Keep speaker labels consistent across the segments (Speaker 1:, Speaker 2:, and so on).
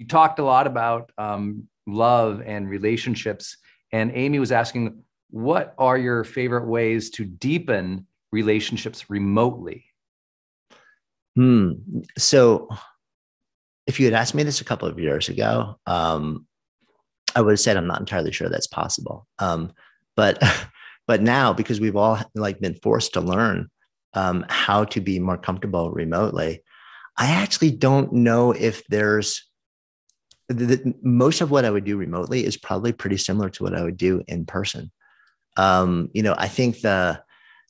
Speaker 1: talked a lot about love and relationships, and Amy was asking, what are your favorite ways to deepen relationships remotely?
Speaker 2: So if you had asked me this a couple of years ago, I would have said I'm not entirely sure that's possible. But but now, because we've all like been forced to learn how to be more comfortable remotely, I actually don't know if there's most of what I would do remotely is probably pretty similar to what I would do in person. I think the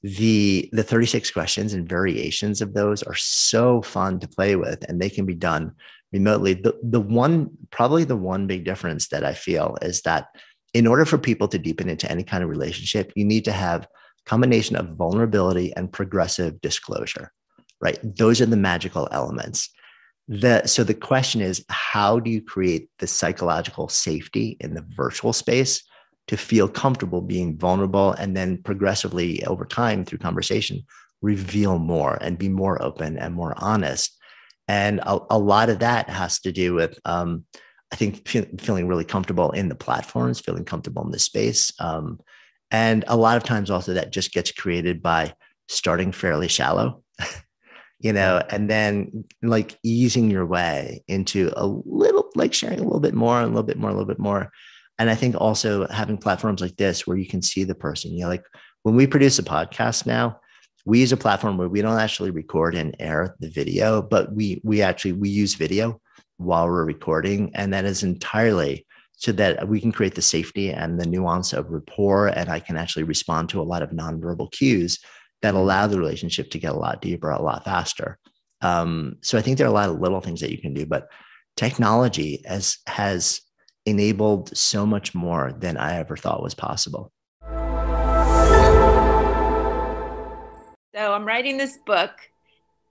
Speaker 2: 36 questions and variations of those are so fun to play with, and they can be done remotely. The one big difference that I feel is that in order for people to deepen into any kind of relationship, you need to have a combination of vulnerability and progressive disclosure, right? Those are the magical elements. So the question is, how do you create the psychological safety in the virtual space to feel comfortable being vulnerable, and then progressively over time through conversation, reveal more and be more open and more honest? And a lot of that has to do with, I think, feeling really comfortable in the platforms, feeling comfortable in the space. And a lot of times also that just gets created by starting fairly shallow, and then like easing your way into a little, like sharing a little bit more, and a little bit more, a little bit more. And I think also having platforms like this where you can see the person, like when we produce a podcast now, we use a platform where we don't actually record and air the video, but we use video while we're recording. And that is entirely so that we can create the safety and the nuance of rapport. And I can actually respond to a lot of nonverbal cues that allow the relationship to get a lot deeper, a lot faster. So I think there are a lot of little things that you can do, but technology has enabled so much more than I ever thought was possible.
Speaker 3: So I'm writing this book,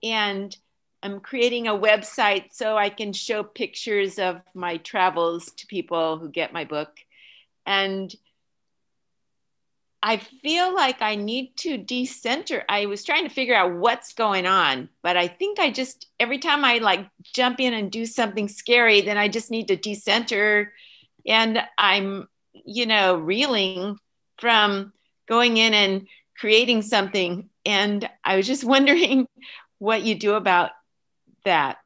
Speaker 3: and I'm creating a website so I can show pictures of my travels to people who get my book. And I feel like I need to decenter. I was trying to figure out what's going on, but I think every time I like jump in and do something scary, then I just need to decenter. And I'm, reeling from going in and creating something. And I was just wondering what you do about that.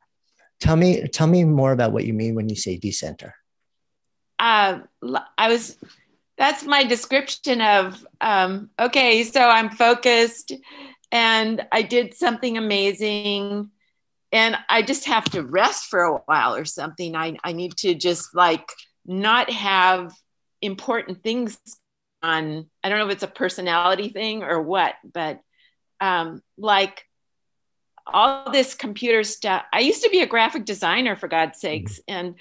Speaker 2: Tell me more about what you mean when you say decenter.
Speaker 3: That's my description of, okay, so I'm focused and I did something amazing and I just have to rest for a while or something. I need to just like not have important things on. I don't know if it's a personality thing or what, but like all this computer stuff. I used to be a graphic designer, for God's sakes, and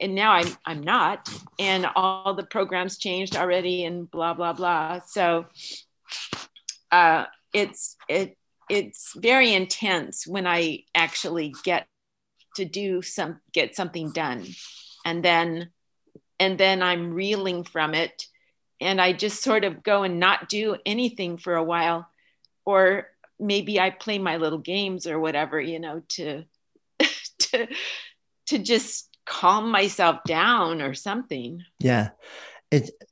Speaker 3: now I'm not, and all the programs changed already, and blah blah blah. So it's very intense when I actually get to get something done, and then I'm reeling from it, and I just sort of go and not do anything for a while, or maybe I play my little games or whatever, to just calm myself down or something.
Speaker 2: Yeah.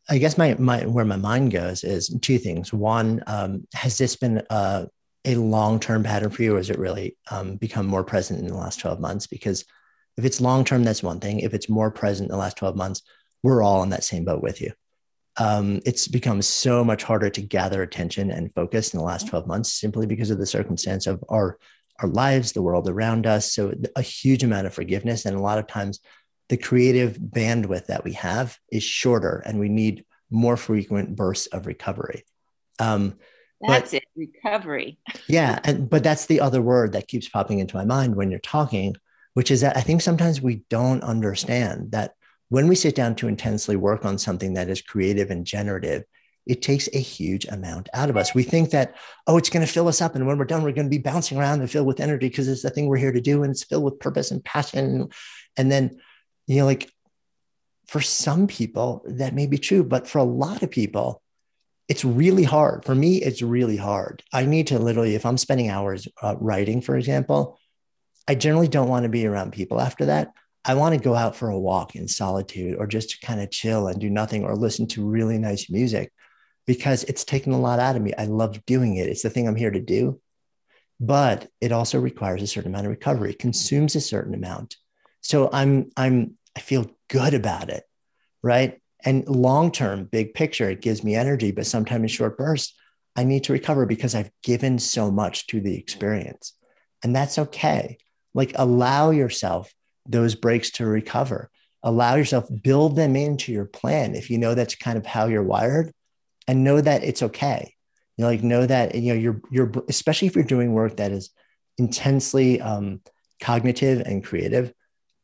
Speaker 2: I guess my where my mind goes is two things. One, has this been a long-term pattern for you, or has it really become more present in the last 12 months? Because if it's long-term, that's one thing. If it's more present in the last 12 months, we're all in that same boat with you. It's become so much harder to gather attention and focus in the last 12 months simply because of the circumstance of our lives, the world around us. So a huge amount of forgiveness. And a lot of times the creative bandwidth that we have is shorter, and we need more frequent bursts of recovery.
Speaker 3: That's it, recovery.
Speaker 2: Yeah. But that's the other word that keeps popping into my mind when you're talking, which is that I think sometimes we don't understand that when we sit down to intensely work on something that is creative and generative, it takes a huge amount out of us. We think that, it's going to fill us up. And when we're done, we're going to be bouncing around and filled with energy because it's the thing we're here to do. And it's filled with purpose and passion. And then, like for some people that may be true, but for a lot of people, it's really hard. For me, it's really hard. I need to literally, if I'm spending hours writing, for example, I generally don't want to be around people after that. I want to go out for a walk in solitude or just to kind of chill and do nothing or listen to really nice music because it's taken a lot out of me. I love doing it. It's the thing I'm here to do, but it also requires a certain amount of recovery, it consumes a certain amount. So I feel good about it, right? And long-term, big picture, it gives me energy, but sometimes in short bursts, I need to recover because I've given so much to the experience. And that's okay. Like allow yourself those breaks to recover. Allow yourself, build them into your plan. If you know that's kind of how you're wired, and know that it's okay. You know, like know that, you know, you're, especially if you're doing work that is intensely cognitive and creative,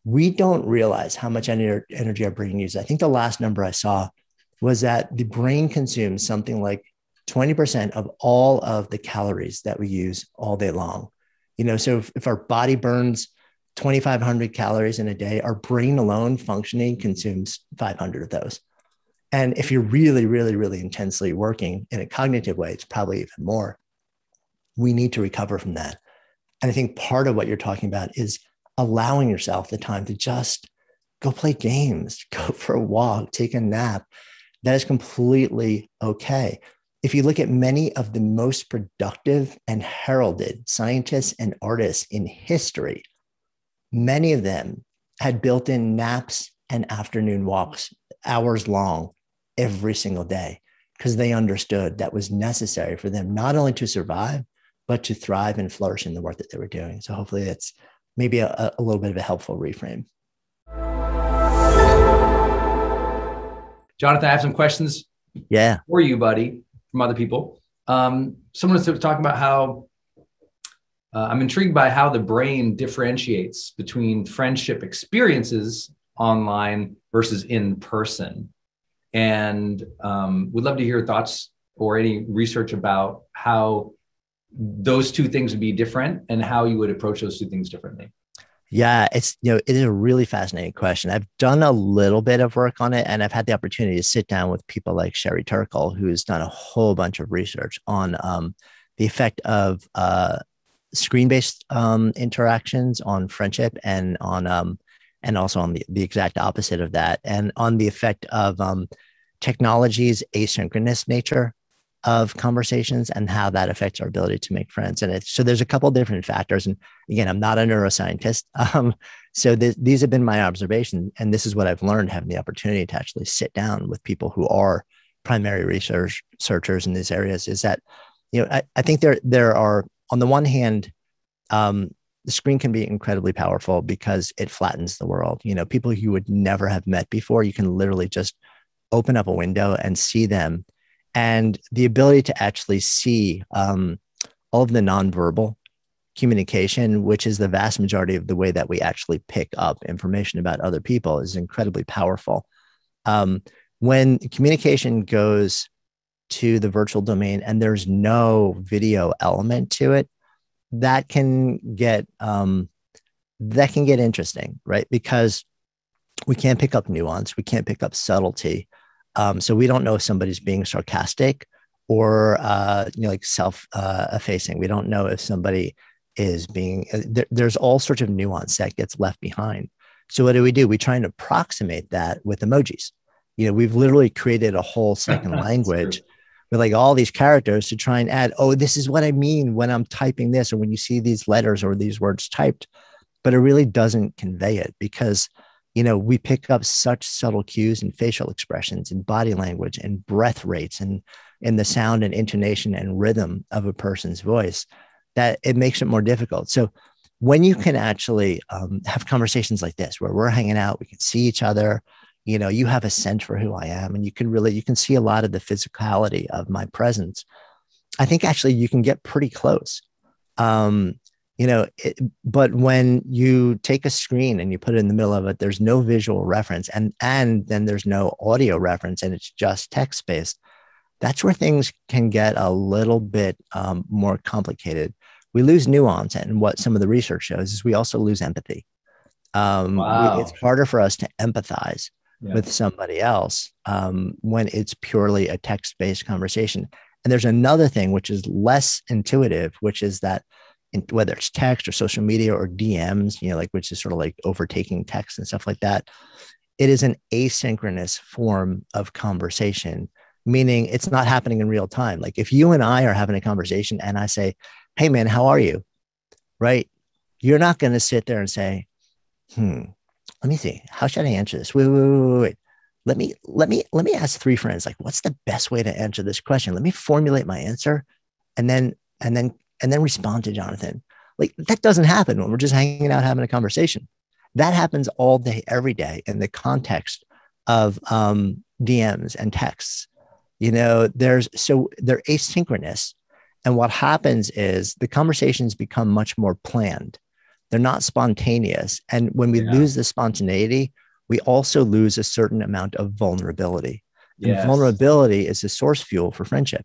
Speaker 2: we don't realize how much energy our brain uses. I think the last number I saw was that the brain consumes something like 20% of all of the calories that we use all day long. You know, so if our body burns 2,500 calories in a day, our brain alone functioning consumes 500 of those. And if you're really, really, really intensely working in a cognitive way, it's probably even more. We need to recover from that. And I think part of what you're talking about is allowing yourself the time to just go play games, go for a walk, take a nap. That is completely okay. If you look at many of the most productive and heralded scientists and artists in history, many of them had built-in naps and afternoon walks, hours long, every single day, because they understood that was necessary for them not only to survive, but to thrive and flourish in the work that they were doing. So hopefully that's maybe a little bit of a helpful reframe.
Speaker 1: Jonathan, I have some questions for you, buddy, from other people. Someone was talking about how I'm intrigued by how the brain differentiates between friendship experiences online versus in person. And we'd love to hear thoughts or any research about how those two things would be different and how you would approach those two things differently.
Speaker 2: Yeah, it's, you know, it is a really fascinating question. I've done a little bit of work on it, and I've had the opportunity to sit down with people like Sherry Turkle, who's done a whole bunch of research on the effect of screen-based interactions on friendship and on and also on the exact opposite of that, and on the effect of technology's asynchronous nature of conversations and how that affects our ability to make friends. And so there's a couple of different factors. And again, I'm not a neuroscientist. So these have been my observations. And this is what I've learned having the opportunity to actually sit down with people who are primary researchers in these areas, is that, you know, I think there are, on the one hand, the screen can be incredibly powerful because it flattens the world. You know, people you would never have met before, you can literally just open up a window and see them. And the ability to actually see all of the nonverbal communication, which is the vast majority of the way that we actually pick up information about other people, is incredibly powerful. When communication goes to the virtual domain and there's no video element to it, that can get interesting, right? Because we can't pick up nuance, we can't pick up subtlety. So we don't know if somebody's being sarcastic or you know, like self-effacing. We don't know if somebody is being. There's all sorts of nuance that gets left behind. So what do? We try and approximate that with emojis. You know, we've literally created a whole second language with like all these characters to try and add, oh, this is what I mean when I'm typing this, or when you see these letters or these words typed. But it really doesn't convey it because, you know, we pick up such subtle cues and facial expressions and body language and breath rates and the sound and intonation and rhythm of a person's voice that it makes it more difficult. So when you can actually have conversations like this, where we're hanging out, we can see each other, you know, you have a sense for who I am, and you can see a lot of the physicality of my presence. I think actually you can get pretty close. You know, but when you take a screen and you put it in the middle of it, there's no visual reference, and then there's no audio reference, and it's just text-based. That's where things can get a little bit more complicated. We lose nuance, and what some of the research shows is we also lose empathy. It's harder for us to empathize with somebody else when it's purely a text-based conversation. And there's another thing which is less intuitive, which is that whether it's text or social media or DMs, like which is sort of like overtaking text and stuff like that. It is an asynchronous form of conversation, meaning it's not happening in real time. Like if you and I are having a conversation and I say, "Hey man, how are you?" Right? You're not going to sit there and say, let me see. How should I answer this? Wait. Let me ask 3 friends, like, what's the best way to answer this question? Let me formulate my answer and then respond to Jonathan. Like that doesn't happen when we're just hanging out, having a conversation. That happens all day, every day in the context of DMs and texts. They're asynchronous. And what happens is the conversations become much more planned. They're not spontaneous. And when we lose the spontaneity, we also lose a certain amount of vulnerability. And vulnerability is the source fuel for friendship.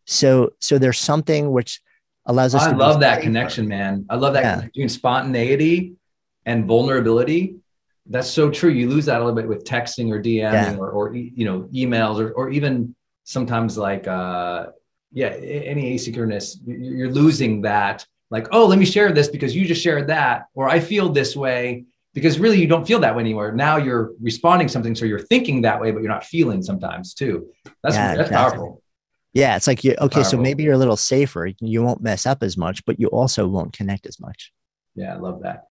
Speaker 2: So there's something which allows us to
Speaker 1: I love that connection, man. I love that between spontaneity and vulnerability. That's so true. You lose that a little bit with texting or DMing or emails or even sometimes like any asynchronous. You're losing that. Like, oh, let me share this because you just shared that, or I feel this way, because really you don't feel that way anymore. Now you're responding something, so you're thinking that way, but you're not feeling sometimes too. That's exactly. Powerful.
Speaker 2: Yeah, it's like so maybe you're a little safer. You won't mess up as much, but you also won't connect as much.
Speaker 1: Yeah, I love that.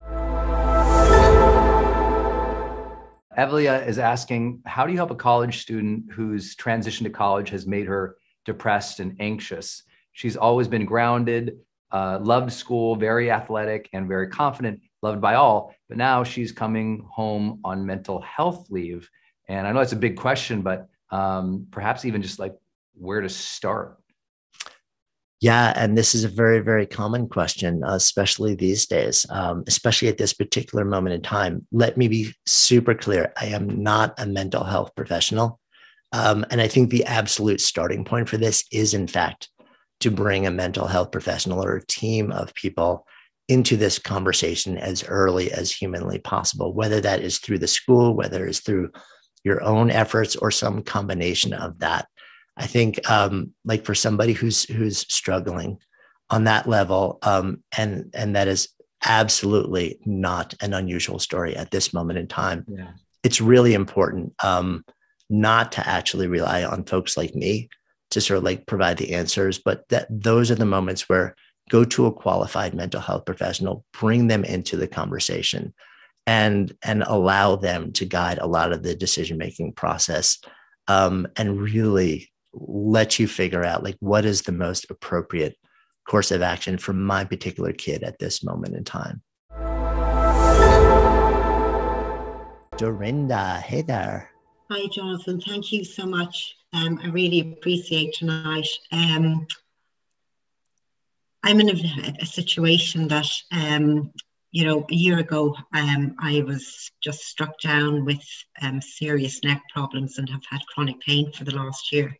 Speaker 1: Evelia is asking, how do you help a college student whose transition to college has made her depressed and anxious? She's always been grounded, loved school, very athletic and very confident, loved by all, but now she's coming home on mental health leave. And I know it's a big question, but perhaps even just like where to start.
Speaker 2: Yeah. And this is a very, very common question, especially these days, especially at this particular moment in time. Let me be super clear. I am not a mental health professional. And I think the absolute starting point for this is, in fact, to bring a mental health professional or a team of people into this conversation as early as humanly possible, whether that is through the school, whether it's through your own efforts or some combination of that. I think like for somebody who's struggling on that level, and that is absolutely not an unusual story at this moment in time. Yeah. It's really important not to actually rely on folks like me to sort of like provide the answers, but that those are the moments where go to a qualified mental health professional, bring them into the conversation and allow them to guide a lot of the decision-making process, and really let you figure out like what is the most appropriate course of action for my particular kid at this moment in time. Dorinda, hey there.
Speaker 4: Hi, Jonathan. Thank you so much. I really appreciate tonight. I'm in a situation that, a year ago, I was just struck down with serious neck problems and have had chronic pain for the last year.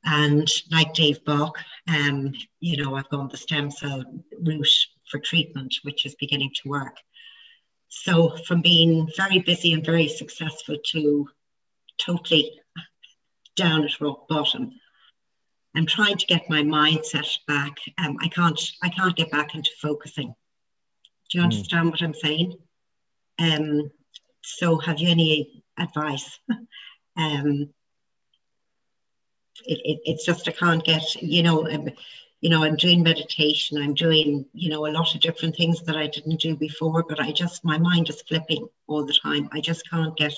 Speaker 4: And like Dave Bach, I've gone the stem cell route for treatment, which is beginning to work. So from being very busy and very successful to totally down at rock bottom, I'm trying to get my mindset back. I can't get back into focusing. Do you understand what I'm saying? So have you any advice? It's just I can't get, I'm doing meditation. I'm doing, a lot of different things that I didn't do before, but my mind is flipping all the time. I just can't get,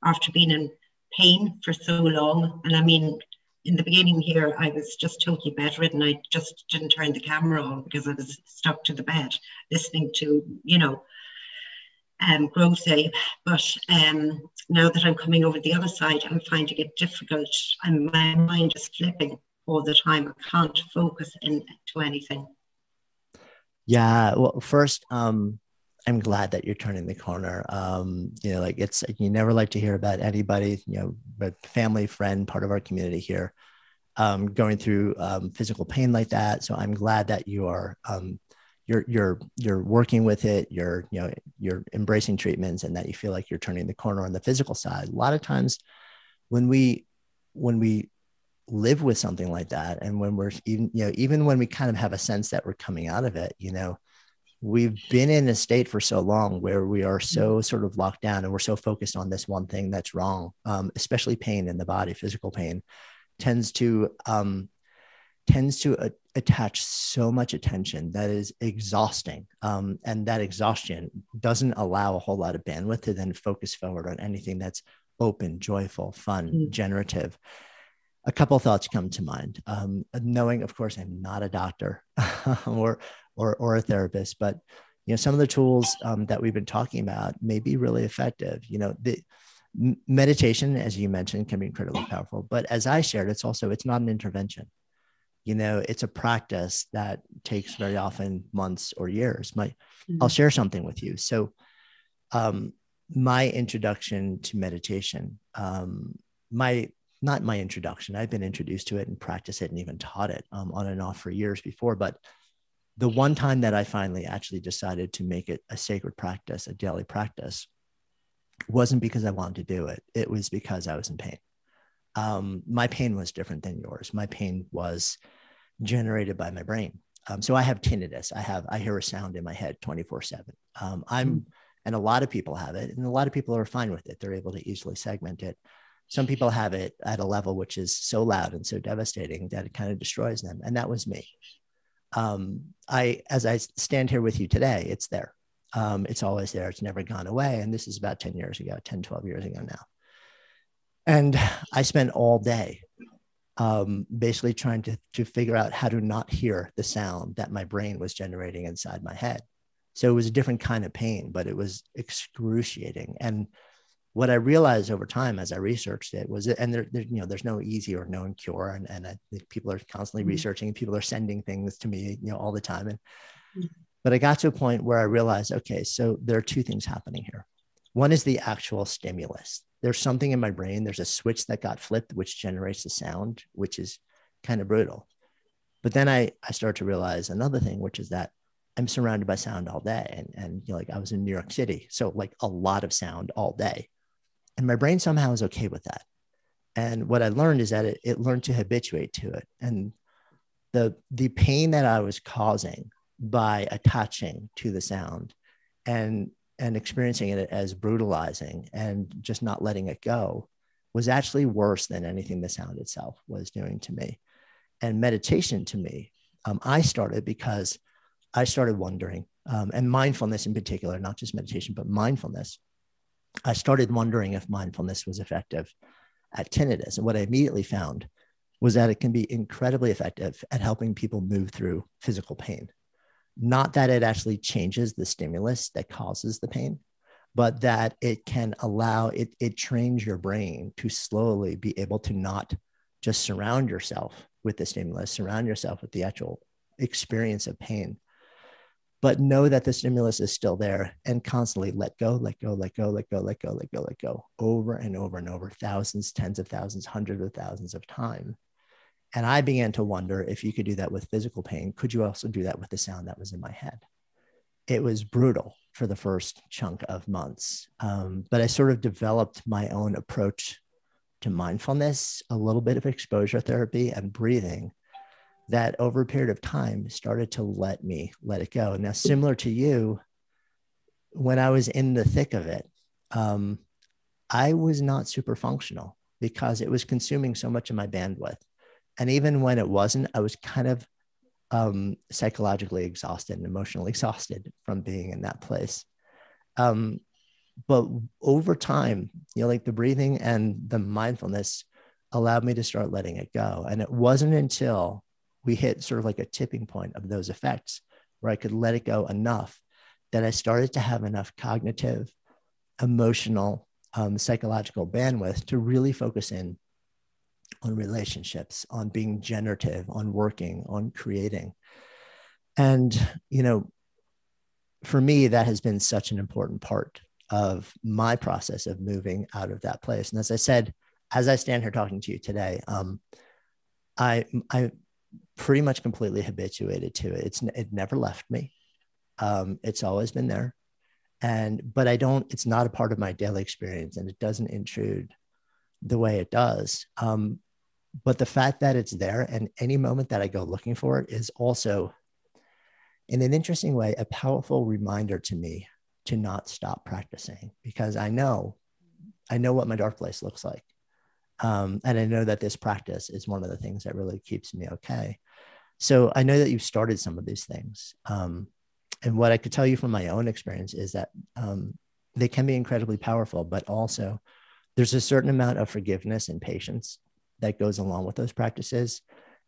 Speaker 4: after being in pain for so long. And I mean, in the beginning here, I was just totally bedridden. I just didn't turn the camera on because I was stuck to the bed listening to, GrowthDay. But now that I'm coming over the other side, I'm finding it difficult. My mind is flipping all the time. I can't focus into anything.
Speaker 2: Yeah. Well, first, I'm glad that you're turning the corner. You never like to hear about anybody, but family, friend, part of our community here, going through physical pain like that. So I'm glad that you are, you're working with it. You're embracing treatments, and that you feel like you're turning the corner on the physical side. A lot of times when we live with something like that, and when we're even, even when we kind of have a sense that we're coming out of it, we've been in a state for so long where we are so sort of locked down and we're so focused on this one thing that's wrong, especially pain in the body. Physical pain tends to attach so much attention that is exhausting. And that exhaustion doesn't allow a whole lot of bandwidth to then focus forward on anything that's open, joyful, fun, generative. A couple of thoughts come to mind. Knowing, of course, I'm not a doctor or a therapist, but some of the tools that we've been talking about may be really effective. The meditation, as you mentioned, can be incredibly powerful. But as I shared, it's not an intervention. It's a practice that takes very often months or years. I'll share something with you. So, my introduction to meditation, not my introduction, I've been introduced to it and practiced it and even taught it on and off for years before. But the one time that I finally actually decided to make it a sacred practice, a daily practice, wasn't because I wanted to do it. It was because I was in pain. My pain was different than yours. My pain was generated by my brain. So I have tinnitus. I hear a sound in my head 24/7. And a lot of people have it, and a lot of people are fine with it. They're able to easily segment it. Some people have it at a level which is so loud and so devastating that it kind of destroys them. And that was me. As I stand here with you today, it's there. It's always there. It's never gone away. And this is about 10 years ago, 10, 12 years ago now. And I spent all day basically trying to figure out how to not hear the sound that my brain was generating inside my head. So it was a different kind of pain, but it was excruciating. And what I realized over time as I researched it was, and there's no easy or known cure. And I think people are constantly researching, and people are sending things to me, all the time. But I got to a point where I realized, okay, so there are two things happening here. One is the actual stimulus. There's something in my brain. There's a switch that got flipped, which generates the sound, which is kind of brutal. But then I started to realize another thing, which is that I'm surrounded by sound all day. And like I was in New York City. So like a lot of sound all day. And my brain somehow is okay with that. And what I learned is that it learned to habituate to it. And the pain that I was causing by attaching to the sound and experiencing it as brutalizing and just not letting it go was actually worse than anything the sound itself was doing to me. And meditation to me, I started because I started wondering, and mindfulness in particular, not just meditation, but mindfulness. I started wondering if mindfulness was effective at tinnitus. And what I immediately found was that it can be incredibly effective at helping people move through physical pain. Not that it actually changes the stimulus that causes the pain, but that it can allow, it trains your brain to slowly be able to not just surround yourself with the stimulus, surround yourself with the actual experience of pain, but know that the stimulus is still there and constantly let go, let go, let go, let go, let go, let go, let go, over and over and over, thousands, tens of thousands, hundreds of thousands of times. And I began to wonder, if you could do that with physical pain, could you also do that with the sound that was in my head? It was brutal for the first chunk of months. But I sort of developed my own approach to mindfulness, a little bit of exposure therapy and breathing, that over a period of time started to let it go. Now, similar to you, when I was in the thick of it, I was not super functional because it was consuming so much of my bandwidth. And even when it wasn't, I was kind of psychologically exhausted and emotionally exhausted from being in that place. But over time, like the breathing and the mindfulness allowed me to start letting it go. And it wasn't until we hit sort of like a tipping point of those effects where I could let it go enough that I started to have enough cognitive, emotional, psychological bandwidth to really focus in on relationships, on being generative, on working, on creating. And, for me, that has been such an important part of my process of moving out of that place. And as I said, as I stand here talking to you today, I pretty much completely habituated to it. It never left me. It's always been there. But it's not a part of my daily experience, and it doesn't intrude the way it does. But the fact that it's there, and any moment that I go looking for it, is also, in an interesting way, a powerful reminder to me to not stop practicing, because I know what my dark place looks like. And I know that this practice is one of the things that really keeps me okay. So I know that you've started some of these things. And what I could tell you from my own experience is that they can be incredibly powerful, but also there's a certain amount of forgiveness and patience that goes along with those practices.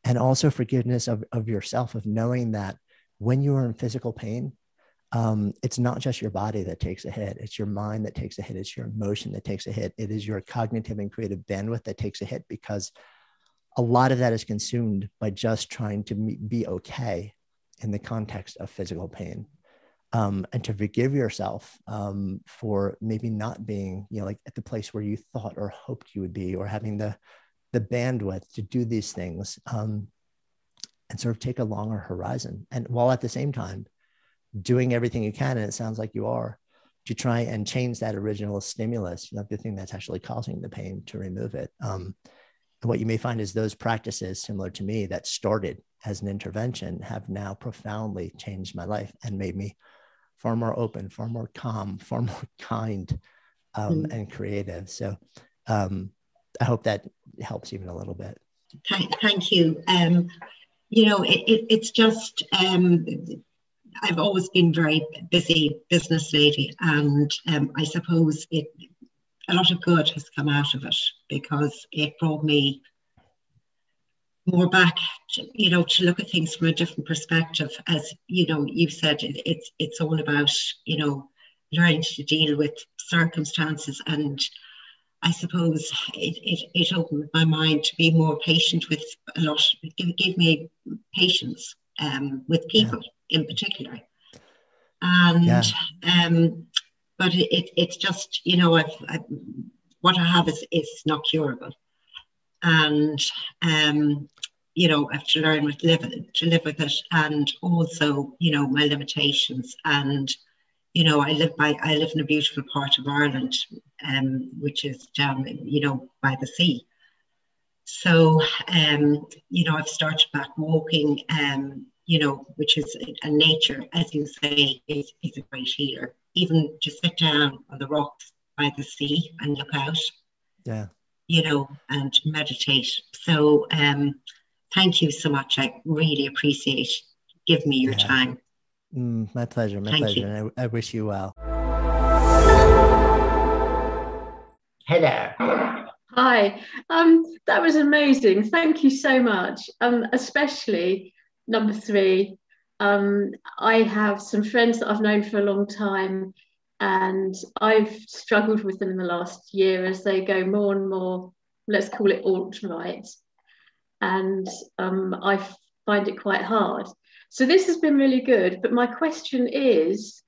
Speaker 2: And also forgiveness of yourself, of knowing that when you are in physical pain, it's not just your body that takes a hit. It's your mind that takes a hit. It's your emotion that takes a hit. It is your cognitive and creative bandwidth that takes a hit, because a lot of that is consumed by just trying to be okay in the context of physical pain. And to forgive yourself for maybe not being, like at the place where you thought or hoped you would be, or having the bandwidth to do these things, and sort of take a longer horizon. And while at the same time doing everything you can, and it sounds like you are, to try and change that original stimulus, the thing that's actually causing the pain, to remove it. And what you may find is those practices, similar to me, that started as an intervention, have now profoundly changed my life and made me far more open, far more calm, far more kind, and creative. So I hope that helps even a little bit.
Speaker 4: Thank you. It's just, I've always been very busy business lady, and I suppose a lot of good has come out of it, because it brought me more back to look at things from a different perspective. As you've said, it's all about learning to deal with circumstances, and I suppose it opened my mind to be more patient with a lot. It gave me patience with people in particular, and but it's just what I have is not curable, and I have to learn to live with it, and also my limitations. And I live in a beautiful part of Ireland, which is down by the sea. So I've started back walking, which is a nature, as you say, is a great healer. Even to sit down on the rocks by the sea and look out, and meditate. So thank you so much. I really appreciate giving me your time.
Speaker 2: My pleasure. My pleasure. And I wish you well. Hey there.
Speaker 5: Hi. That was amazing. Thank you so much. Especially number 3. I have some friends that I've known for a long time, and I've struggled with them in the last year as they go more and more, let's call it alt-right. And I find it quite hard. So this has been really good. But my question is,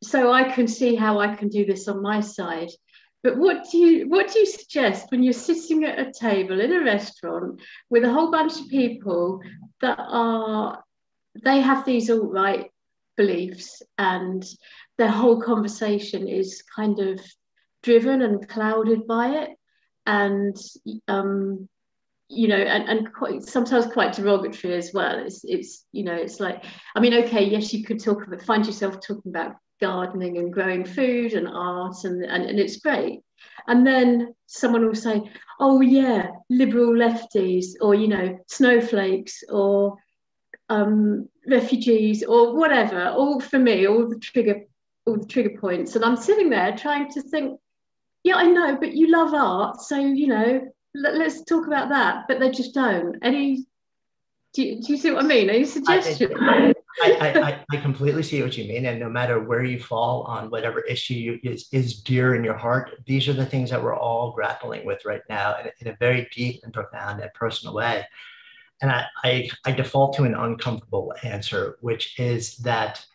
Speaker 5: so I can see how I can do this on my side. But what do you suggest when you're sitting at a table in a restaurant with a whole bunch of people that they have these alt-right beliefs, and their whole conversation is kind of driven and clouded by it, and and sometimes quite derogatory as well. It's like, I mean, okay, yes, you could find yourself talking about gardening and growing food and art, and it's great. And then someone will say, oh yeah, liberal lefties, or snowflakes, or refugees, or whatever. All for me, all the trigger points. And I'm sitting there trying to think, yeah, I know, but you love art, so let's talk about that. But they just don't. Do you see what I mean? Any suggestions?
Speaker 2: I completely see what you mean. And no matter where you fall on whatever issue is dear in your heart, these are the things that we're all grappling with right now in a very deep and profound and personal way. And I default to an uncomfortable answer, which is that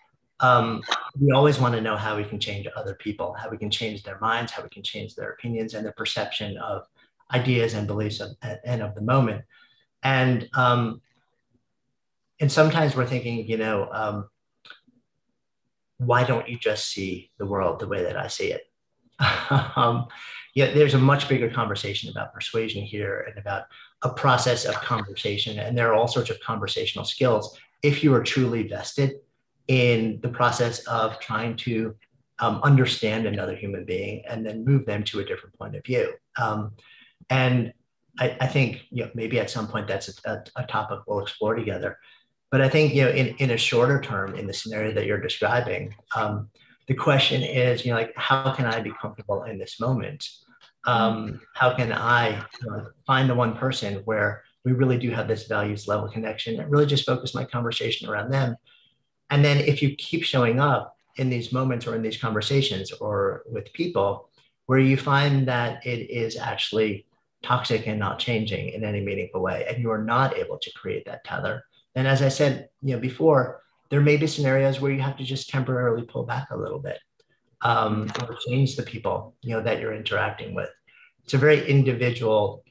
Speaker 2: we always want to know how we can change other people, how we can change their minds, how we can change their opinions and their perception of ideas and beliefs and of the moment. And sometimes we're thinking, why don't you just see the world the way that I see it? Yeah, there's a much bigger conversation about persuasion here and about a process of conversation. And there are all sorts of conversational skills if you are truly vested in the process of trying to understand another human being and then move them to a different point of view. And I think, maybe at some point that's a topic we'll explore together. But I think, in a shorter term, in the scenario that you're describing, the question is, like, how can I be comfortable in this moment? How can I find the one person where we really do have this values level connection and really just focus my conversation around them? And then if you keep showing up in these moments or in these conversations or with people where you find that it is actually toxic and not changing in any meaningful way, and you are not able to create that tether, then, as I said, before, there may be scenarios where you have to just temporarily pull back a little bit, or change the people, that you're interacting with. It's a very individual,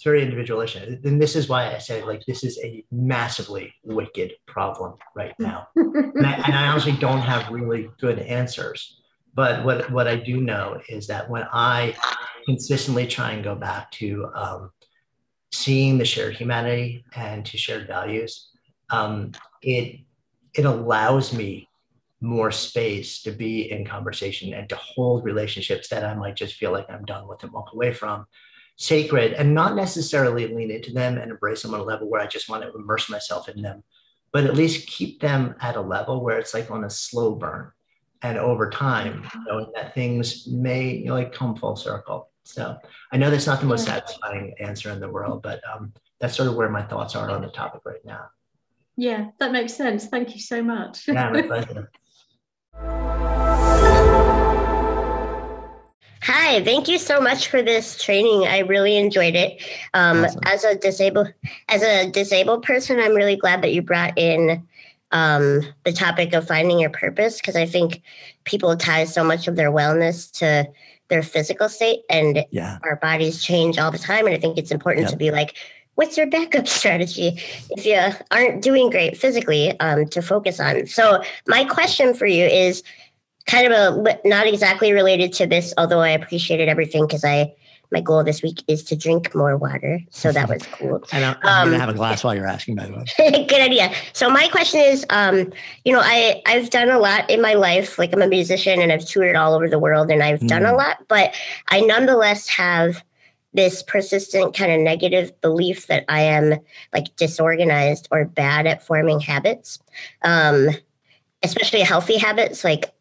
Speaker 2: issue. And this is why I said, like, this is a massively wicked problem right now. And I honestly don't have really good answers. But what I do know is that when I consistently try and go back to seeing the shared humanity and to shared values, it allows me more space to be in conversation and to hold relationships that I might just feel like I'm done with and walk away from sacred, and not necessarily lean into them and embrace them on a level where I just want to immerse myself in them, but at least keep them at a level where it's like on a slow burn. And over time, knowing that things may come full circle. So I know that's not the most satisfying answer in the world, but that's sort of where my thoughts are on the topic right now.
Speaker 5: Yeah, that makes sense. Thank you so much.
Speaker 2: Yeah, my pleasure.
Speaker 6: Hi, thank you so much for this training. I really enjoyed it. Awesome. As a disabled person, I'm really glad that you brought in the topic of finding your purpose, because I think people tie so much of their wellness to their physical state, and our bodies change all the time. And I think it's important to be like, what's your backup strategy if you aren't doing great physically, to focus on? So my question for you is kind of not exactly related to this, although I appreciated everything, because my goal this week is to drink more water. So that was cool.
Speaker 2: And I'm going to have a glass while you're asking, by the way.
Speaker 6: Good idea. So my question is, I've done a lot in my life. Like, I'm a musician and I've toured all over the world, and I've done a lot, but I nonetheless have this persistent kind of negative belief that I am like disorganized or bad at forming habits, especially healthy habits. Like,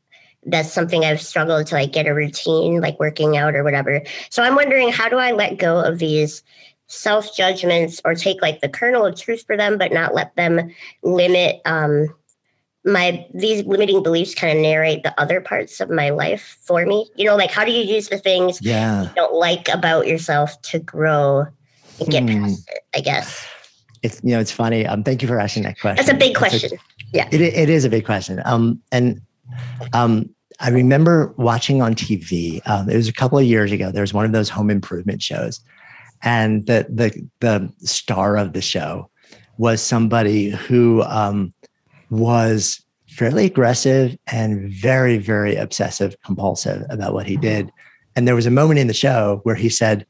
Speaker 6: that's something I've struggled to like get a routine, like working out or whatever. So I'm wondering, how do I let go of these self-judgments, or take like the kernel of truth for them, but not let them limit these limiting beliefs kind of narrate the other parts of my life for me? Like, how do you use the things you don't like about yourself to grow and get past it, I guess?
Speaker 2: It's funny. Thank you for asking that question.
Speaker 6: That's a big question.
Speaker 2: It is a big question. I remember watching on TV. It was a couple of years ago. There was one of those home improvement shows, and the star of the show was somebody who was fairly aggressive and very, very obsessive compulsive about what he did. And there was a moment in the show where he said,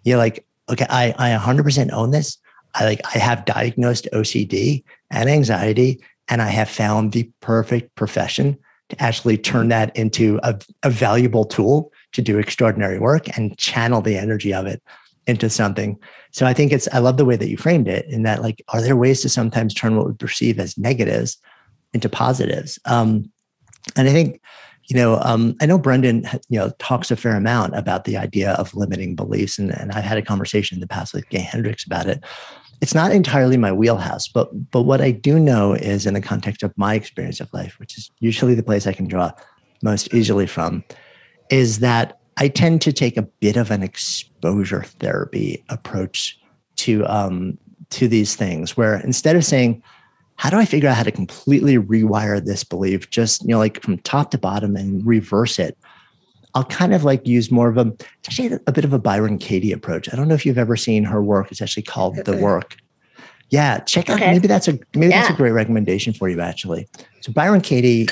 Speaker 2: okay, I 100% own this. I have diagnosed OCD and anxiety, and I have found the perfect profession to actually turn that into a valuable tool to do extraordinary work and channel the energy of it into something. So I think I love the way that you framed it, in that, like, are there ways to sometimes turn what we perceive as negatives into positives? And I think, I know Brendan, talks a fair amount about the idea of limiting beliefs. And I've had a conversation in the past with Gay Hendricks about it. It's not entirely my wheelhouse, but what I do know is, in the context of my experience of life, which is usually the place I can draw most easily from, is that I tend to take a bit of an exposure therapy approach to these things, where instead of saying, how do I figure out how to completely rewire this belief, just, like from top to bottom and reverse it, I'll kind of like use more of a bit of a Byron Katie approach. I don't know if you've ever seen her work. It's actually called The Work. Yeah, check out. Maybe that's a great recommendation for you, actually. So Byron Katie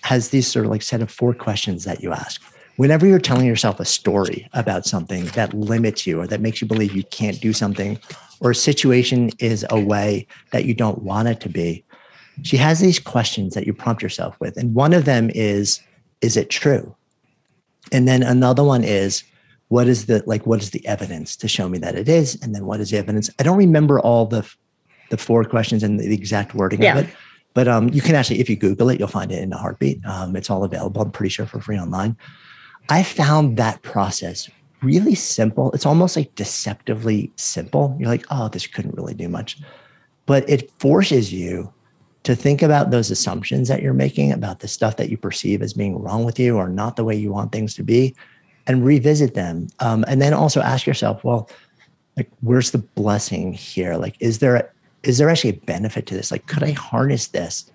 Speaker 2: has these sort of like set of 4 questions that you ask. Whenever you're telling yourself a story about something that limits you or that makes you believe you can't do something, or a situation is a way that you don't want it to be, she has these questions that you prompt yourself with. And one of them is it true? And then another one is, what is the evidence to show me that it is? And then what is the evidence? I don't remember all the 4 questions and the exact wording of it, but you can actually, if you Google it, you'll find it in a heartbeat. It's all available, I'm pretty sure, for free online. I found that process really simple. It's almost like deceptively simple. You're like, oh, this couldn't really do much. But it forces you to think about those assumptions that you're making about the stuff that you perceive as being wrong with you or not the way you want things to be, and revisit them. And then also ask yourself, well, like, where's the blessing here? Like, is there actually a benefit to this? Like, could I harness this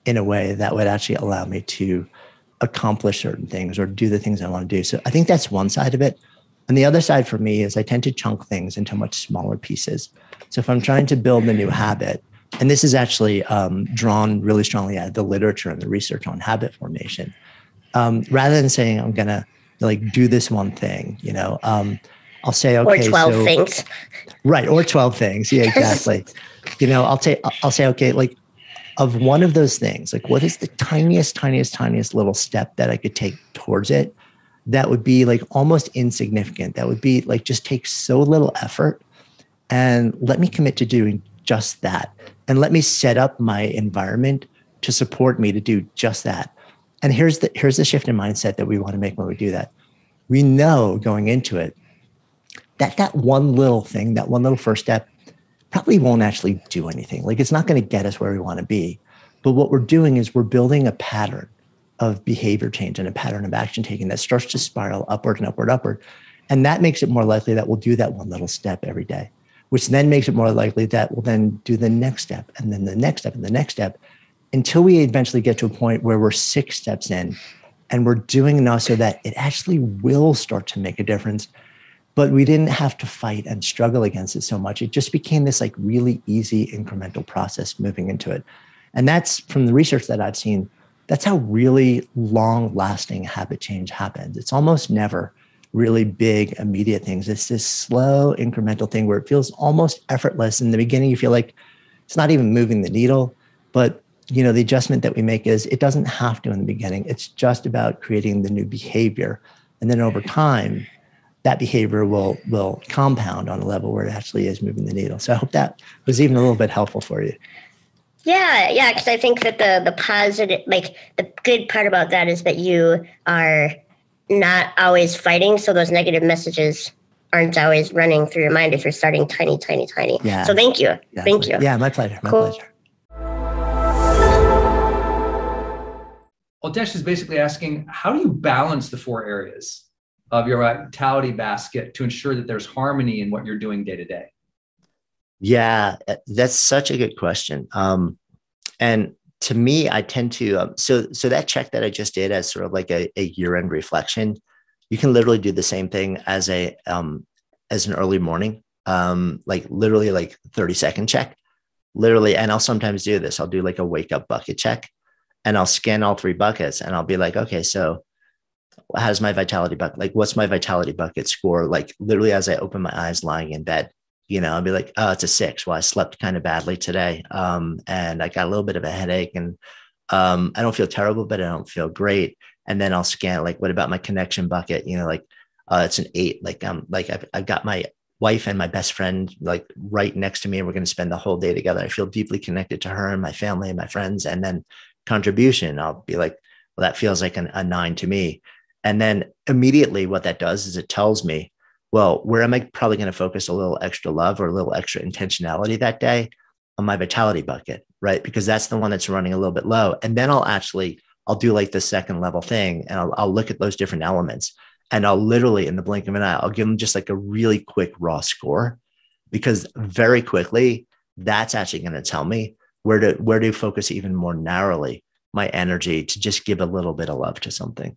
Speaker 2: in a way that would actually allow me to accomplish certain things or do the things I want to do? So I think that's one side of it. And the other side for me is I tend to chunk things into much smaller pieces. So if I'm trying to build a new habit, and this is actually drawn really strongly out of the literature and the research on habit formation, rather than saying I'm going to like do this one thing, I'll say, okay,
Speaker 6: or 12 things.
Speaker 2: Right. Or 12 things. Yeah, exactly. I'll say, okay, like, of one of those things, like, what is the tiniest little step that I could take towards it that would be like almost insignificant, that would be like just take so little effort, and let me commit to doing just that. And let me set up my environment to support me to do just that. And here's the shift in mindset that we want to make when we do that. We know going into it that one little thing, that one little first step probably won't actually do anything. Like, it's not going to get us where we want to be. But what we're doing is we're building a pattern of behavior change and a pattern of action taking that starts to spiral upward and upward, upward. And that makes it more likely that we'll do that one little step every day, which then makes it more likely that we'll then do the next step and then the next step and the next step, until we eventually get to a point where we're 6 steps in and we're doing enough so that it actually will start to make a difference. But we didn't have to fight and struggle against it so much. It just became this like really easy incremental process moving into it. And that's, from the research that I've seen, that's how really long lasting habit change happens. It's almost never really big, immediate things. It's this slow incremental thing where it feels almost effortless. In the beginning, you feel like it's not even moving the needle, but the adjustment that we make is it doesn't have to in the beginning. It's just about creating the new behavior. And then over time, that behavior will compound on a level where it actually is moving the needle. So I hope that was even a little bit helpful for you.
Speaker 6: Yeah, because I think that the positive, like the good part about that is that you are not always fighting. So those negative messages aren't always running through your mind if you're starting tiny.
Speaker 2: Yeah.
Speaker 6: So thank you.
Speaker 2: Yeah,
Speaker 6: thank you.
Speaker 2: Yeah, my pleasure. My pleasure.
Speaker 1: Well, Desh is basically asking, how do you balance the 4 areas of your vitality basket to ensure that there's harmony in what you're doing day to day?
Speaker 2: Yeah, that's such a good question. And to me, I tend to, so that check that I just did as sort of like a year-end reflection, you can literally do the same thing as an early morning, like literally like 30-second check, literally. And I'll sometimes do this. I'll do like a wake up bucket check, and I'll scan all 3 buckets, and I'll be like, okay, so how's my vitality bucket? Like, what's my vitality bucket score? Like, literally as I open my eyes lying in bed, I'll be like, oh, it's a 6. Well, I slept kind of badly today. And I got a little bit of a headache, and I don't feel terrible, but I don't feel great. And then I'll scan, like, what about my connection bucket? It's an 8. Like, I've got my wife and my best friend, like, right next to me, and we're going to spend the whole day together. I feel deeply connected to her and my family and my friends. And then contribution, I'll be like, well, that feels like a 9 to me. And then immediately what that does is it tells me, well, where am I probably going to focus a little extra love or a little extra intentionality that day? On my vitality bucket, right? Because that's the one that's running a little bit low. And then I'll do like the second level thing, and I'll look at those different elements, and I'll literally, in the blink of an eye, I'll give them just like a really quick raw score, because very quickly, that's actually going to tell me where to focus even more narrowly my energy to just give a little bit of love to something.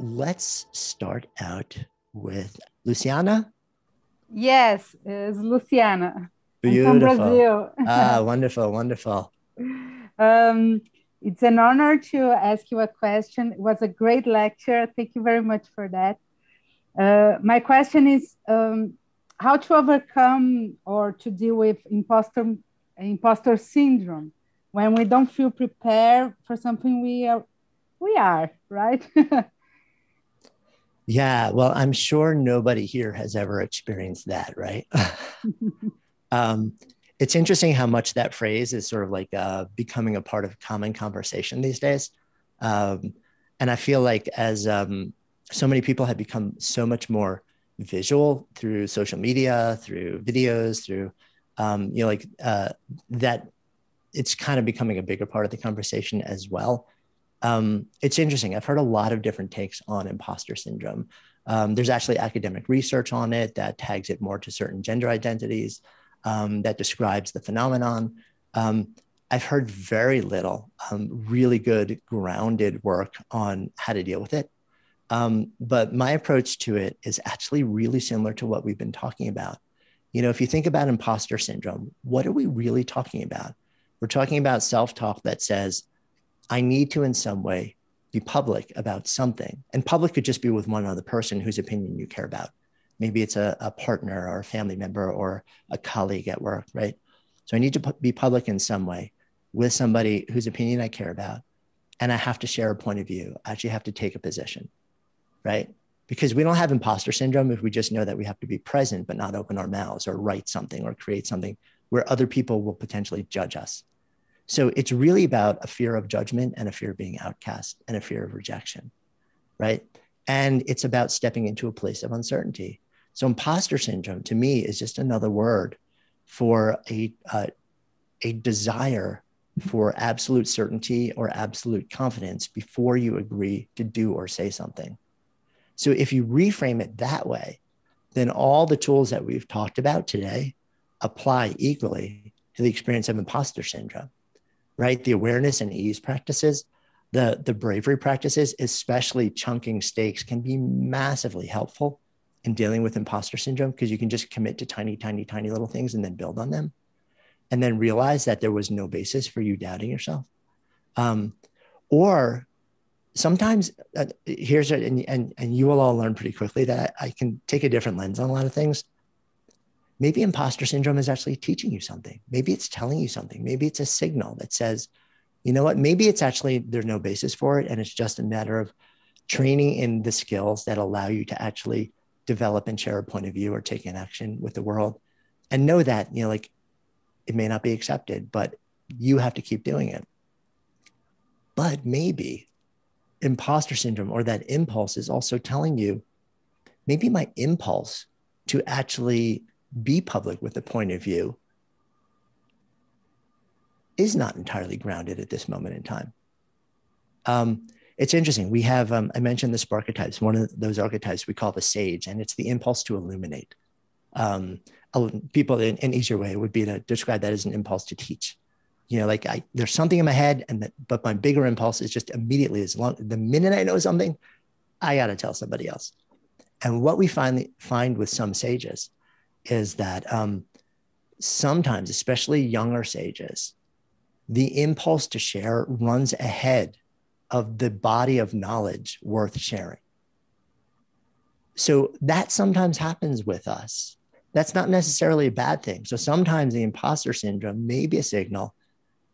Speaker 2: Let's start out with Luciana.
Speaker 7: Yes, it's Luciana.
Speaker 2: Beautiful.
Speaker 7: I'm from Brazil.
Speaker 2: Wonderful, wonderful.
Speaker 7: It's an honor to ask you a question. It was a great lecture. Thank you very much for that. My question is how to overcome or to deal with imposter syndrome when we don't feel prepared for something we are, right?
Speaker 2: Yeah, well, I'm sure nobody here has ever experienced that, right? It's interesting how much that phrase is sort of like becoming a part of common conversation these days. And I feel like as so many people have become so much more visual through social media, through videos, through, that it's kind of becoming a bigger part of the conversation as well. It's interesting. I've heard a lot of different takes on imposter syndrome. There's actually academic research on it that tags it more to certain gender identities, that describes the phenomenon. I've heard very little really good grounded work on how to deal with it. But my approach to it is actually really similar to what we've been talking about. You know, if you think about imposter syndrome, what are we really talking about? We're talking about self-talk that says, I need to in some way be public about something. And public could just be with one other person whose opinion you care about. Maybe it's a partner or a family member or a colleague at work, right? So I need to be public in some way with somebody whose opinion I care about. And I have to share a point of view. I actually have to take a position, right? Because we don't have imposter syndrome if we just know that we have to be present, but not open our mouths or write something or create something where other people will potentially judge us. So it's really about a fear of judgment and a fear of being outcast and a fear of rejection, right? And it's about stepping into a place of uncertainty. So imposter syndrome to me is just another word for a desire for absolute certainty or absolute confidence before you agree to do or say something. So if you reframe it that way, then all the tools that we've talked about today apply equally to the experience of imposter syndrome, right? The awareness and ease practices, the bravery practices, especially chunking stakes, can be massively helpful in dealing with imposter syndrome because you can just commit to tiny, tiny, tiny little things and then build on them. And then realize that there was no basis for you doubting yourself. Or sometimes and you will all learn pretty quickly that I can take a different lens on a lot of things. Maybe imposter syndrome is actually teaching you something. Maybe it's telling you something. Maybe it's a signal that says, you know what, maybe it's actually, there's no basis for it. And it's just a matter of training in the skills that allow you to actually develop and share a point of view or take an action with the world. And know that, you know, like it may not be accepted, but you have to keep doing it. But maybe imposter syndrome or that impulse is also telling you, maybe my impulse to actually be public with a point of view is not entirely grounded at this moment in time. It's interesting. We have, I mentioned the spark archetypes. One of those archetypes we call the sage, and it's the impulse to illuminate. People in an easier way would be to describe that as an impulse to teach. You know, like there's something in my head, but my bigger impulse is just immediately, the minute I know something, I got to tell somebody else. And what we find with some sages is that sometimes, especially younger sages, the impulse to share runs ahead of the body of knowledge worth sharing. So that sometimes happens with us. That's not necessarily a bad thing. So sometimes the imposter syndrome may be a signal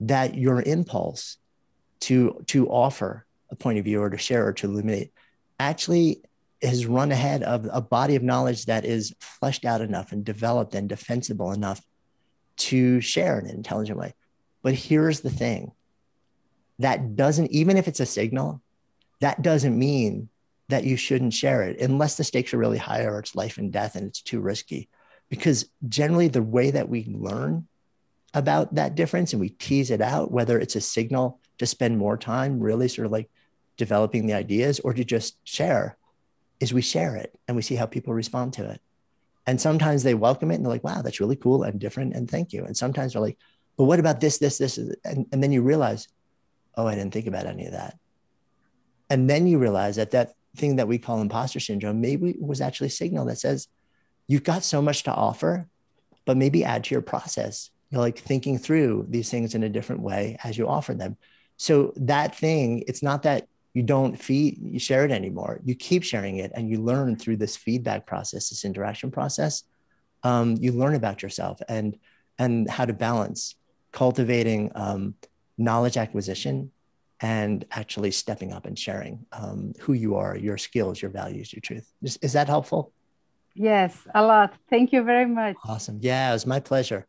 Speaker 2: that your impulse to offer a point of view or to share or to illuminate actually has run ahead of a body of knowledge that is fleshed out enough and developed and defensible enough to share in an intelligent way. But here's the thing. That doesn't, even if it's a signal, that doesn't mean that you shouldn't share it unless the stakes are really high or it's life and death and it's too risky. Because generally the way that we learn about that difference and we tease it out, whether it's a signal to spend more time really sort of like developing the ideas or to just share, is we share it and we see how people respond to it. And sometimes they welcome it and they're like, wow, that's really cool and different and thank you. And sometimes they're like, but what about this? And then you realize, oh, I didn't think about any of that. And then you realize that that thing that we call imposter syndrome maybe was actually a signal that says, you've got so much to offer, but maybe add to your process. You're like thinking through these things in a different way as you offer them. So that thing, it's not that you share it anymore. You keep sharing it and you learn through this feedback process, this interaction process. You learn about yourself and how to balance cultivating knowledge acquisition and actually stepping up and sharing who you are, your skills, your values, your truth. Is that helpful?
Speaker 7: Yes, a lot. Thank you very much.
Speaker 2: Awesome. Yeah, it was my pleasure.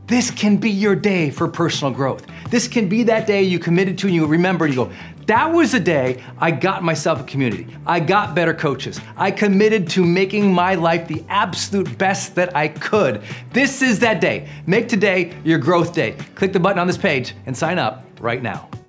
Speaker 1: This can be your day for personal growth. This can be that day you committed to and you remember and you go, that was the day I got myself a community. I got better coaches. I committed to making my life the absolute best that I could. This is that day. Make today your growth day. Click the button on this page and sign up right now.